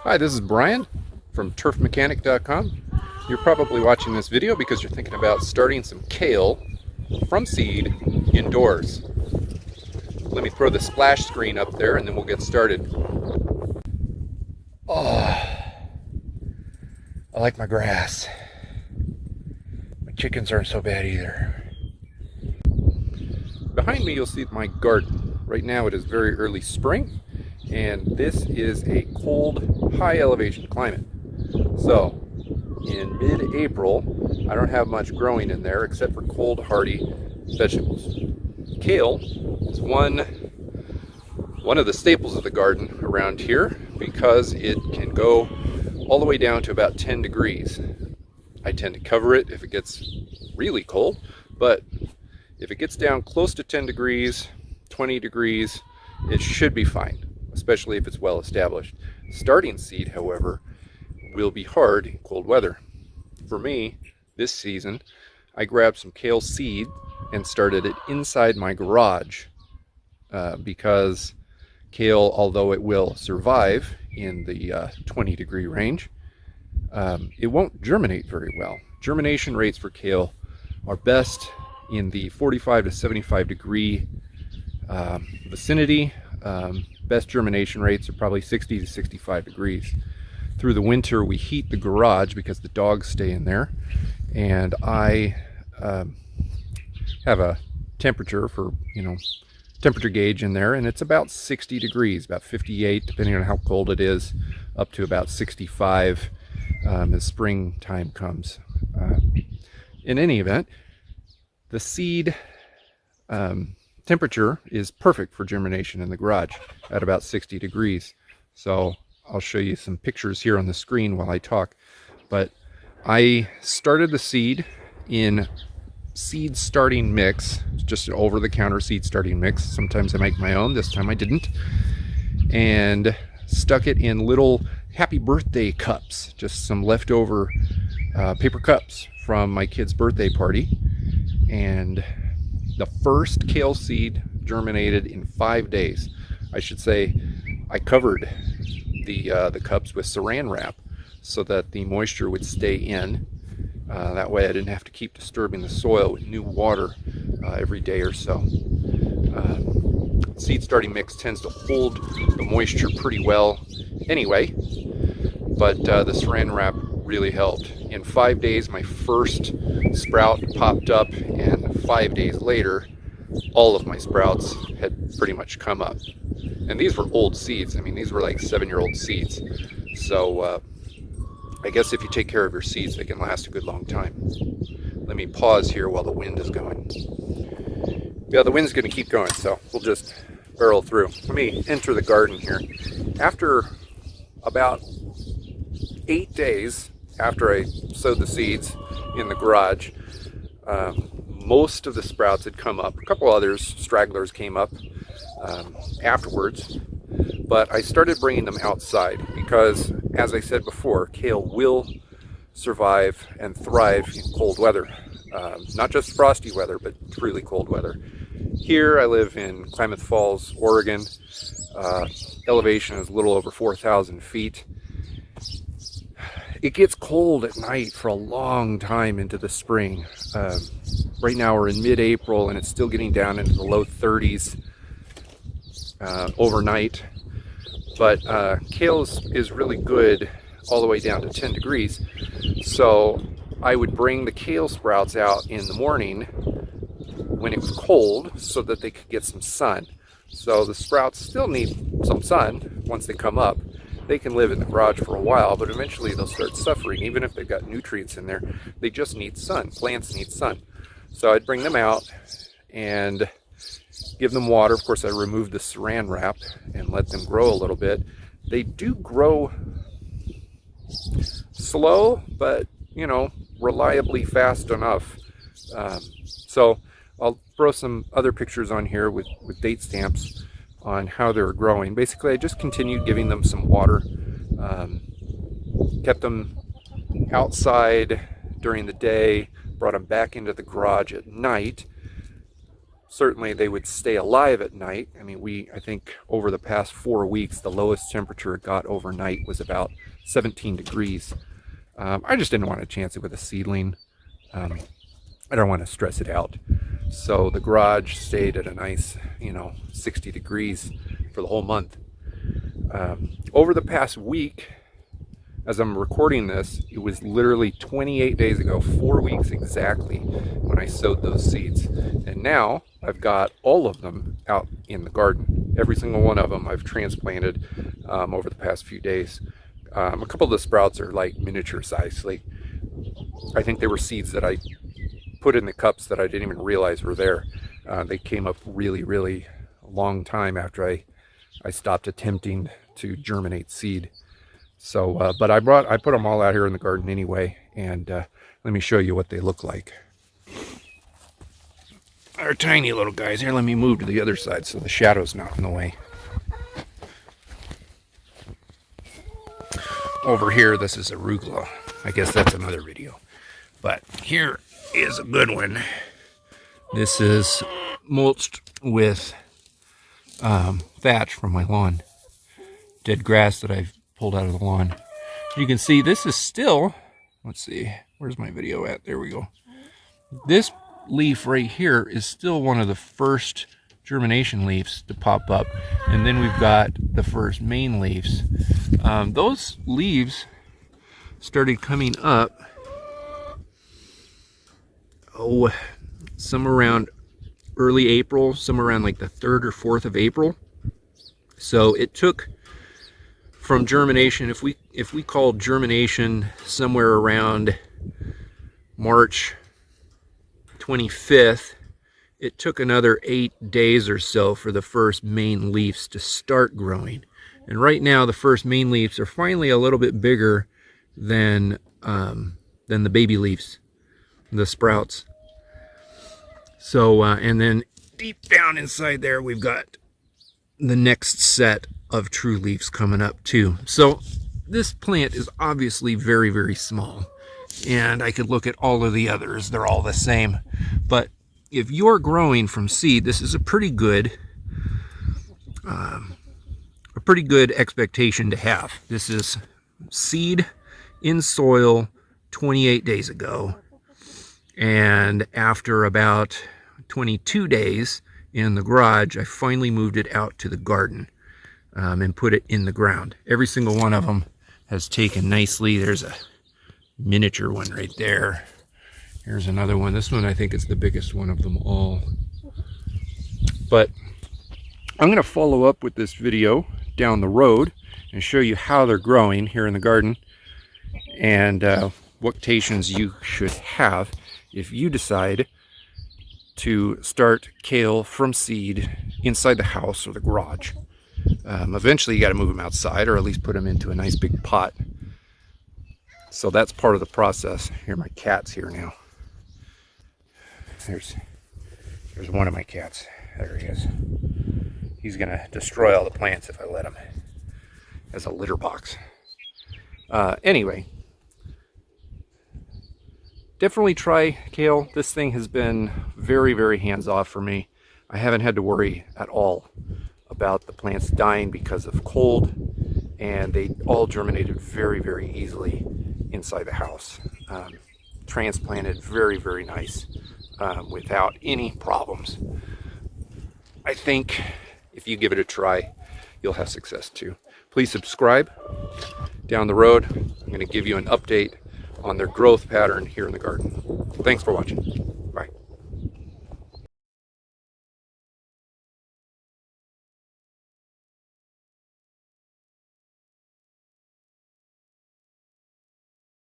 Hi, this is Brian from turfmechanic.com. You're probably watching this video because you're thinking about starting some kale from seed indoors. Let me throw the splash screen up there and then we'll get started. Oh, I like my grass. My chickens aren't so bad either. Behind me you'll see my garden. Right now it is very early spring and this is a cold, high elevation climate. So in mid-April, I don't have much growing in there except for cold, hardy vegetables. Kale is one of the staples of the garden around here because it can go all the way down to about 10 degrees. I tend to cover it if it gets really cold, but if it gets down close to 10 degrees, 20 degrees, it should be fine, especially if it's well established. Starting seed, however, will be hard in cold weather. For me, this season, I grabbed some kale seed and started it inside my garage because kale, although it will survive in the 20 degree range, it won't germinate very well. Germination rates for kale are best in the 45 to 75 degree vicinity. Best germination rates are probably 60 to 65 degrees. Through the winter, we heat the garage because the dogs stay in there, and I have a temperature for, temperature gauge in there, and it's about 60 degrees, about 58, depending on how cold it is, up to about 65 as springtime comes. In any event, the seed temperature is perfect for germination in the garage at about 60 degrees. So I'll show you some pictures here on the screen while I talk. But I started the seed in seed starting mix, just an over-the-counter seed starting mix. Sometimes I make my own, this time I didn't. And stuck it in little happy birthday cups, just some leftover paper cups from my kid's birthday party. And the first kale seed germinated in 5 days. I should say I covered the cups with saran wrap so that the moisture would stay in. That way I didn't have to keep disturbing the soil with new water every day or so. Seed starting mix tends to hold the moisture pretty well anyway, but the saran wrap really helped. In 5 days, my first sprout popped up, and 5 days later, all of my sprouts had pretty much come up. And these were old seeds. I mean, these were like 7-year-old seeds. So I guess if you take care of your seeds, they can last a good long time. Let me pause here while the wind is going. Yeah, the wind's going to keep going, so we'll just barrel through. Let me enter the garden here. After about 8 days after I sowed the seeds in the garage, most of the sprouts had come up. A couple others, stragglers, came up afterwards, but I started bringing them outside because, as I said before, kale will survive and thrive in cold weather. Not just frosty weather, but really cold weather. Here I live in Klamath Falls, Oregon. Elevation is a little over 4,000 feet. It gets cold at night for a long time into the spring. Right now we're in mid-April and it's still getting down into the low 30s overnight. But kale is really good all the way down to 10 degrees. So I would bring the kale sprouts out in the morning when it was cold so that they could get some sun. So the sprouts still need some sun once they come up. They can live in the garage for a while, but eventually they'll start suffering. Even if they've got nutrients in there, they just need sun. Plants need sun. So I'd bring them out and give them water. Of course, I removed the saran wrap and let them grow a little bit. They do grow slow, but, reliably fast enough. So I'll throw some other pictures on here with date stamps on how they're growing. Basically, I just continued giving them some water, kept them outside during the day, brought them back into the garage at night, certainly they would stay alive at night. I mean, I think over the past 4 weeks, the lowest temperature it got overnight was about 17 degrees. I just didn't want to chance it with a seedling. I don't want to stress it out. So the garage stayed at a nice, 60 degrees for the whole month. Over the past week, as I'm recording this, it was literally 28 days ago, 4 weeks exactly, when I sowed those seeds. And now I've got all of them out in the garden. Every single one of them I've transplanted over the past few days. A couple of the sprouts are like miniature size. Like, I think they were seeds that I put in the cups that I didn't even realize were there. They came up really, really a long time after I stopped attempting to germinate seed. So, but I put them all out here in the garden anyway, and let me show you what they look like. Our tiny little guys. Here, let me move to the other side so the shadow's not in the way. Over here, this is arugula. I guess that's another video. But here is a good one. This is mulched with thatch from my lawn. Dead grass that I've pulled out of the lawn. You can see this is still, let's see, where's my video at? There we go. This leaf right here is still one of the first germination leaves to pop up, and then we've got the first main leaves. Those leaves started coming up some around early April, some around like the 3rd or 4th of April. So it took from germination, if we call germination somewhere around March 25th, it took another 8 days or so for the first main leaves to start growing. And right now the first main leaves are finally a little bit bigger than the baby leaves, the sprouts. So and then deep down inside there we've got the next set of true leaves coming up too. So this plant is obviously very, very small, and I could look at all of the others, they're all the same. But if you're growing from seed, this is a pretty good expectation to have. This is seed in soil 28 days ago, and after about 22 days in the garage, I finally moved it out to the garden and put it in the ground. Every single one of them has taken nicely. There's a miniature one right there. Here's another one. This one I think is the biggest one of them all. But I'm going to follow up with this video down the road and show you how they're growing here in the garden, and what rotations you should have if you decide to start kale from seed inside the house or the garage. Eventually you got to move them outside, or at least put them into a nice big pot. So that's part of the process. Here, my cat's here now. There's one of my cats. There he is. He's gonna destroy all the plants if I let him, as a litter box. Anyway, definitely try kale. This thing has been very, very hands-off for me. I haven't had to worry at all about the plants dying because of cold, and they all germinated very, very easily inside the house. Transplanted very, very nice, without any problems. I think if you give it a try, you'll have success too. Please subscribe. Down the road, I'm going to give you an update on their growth pattern here in the garden. Thanks for watching.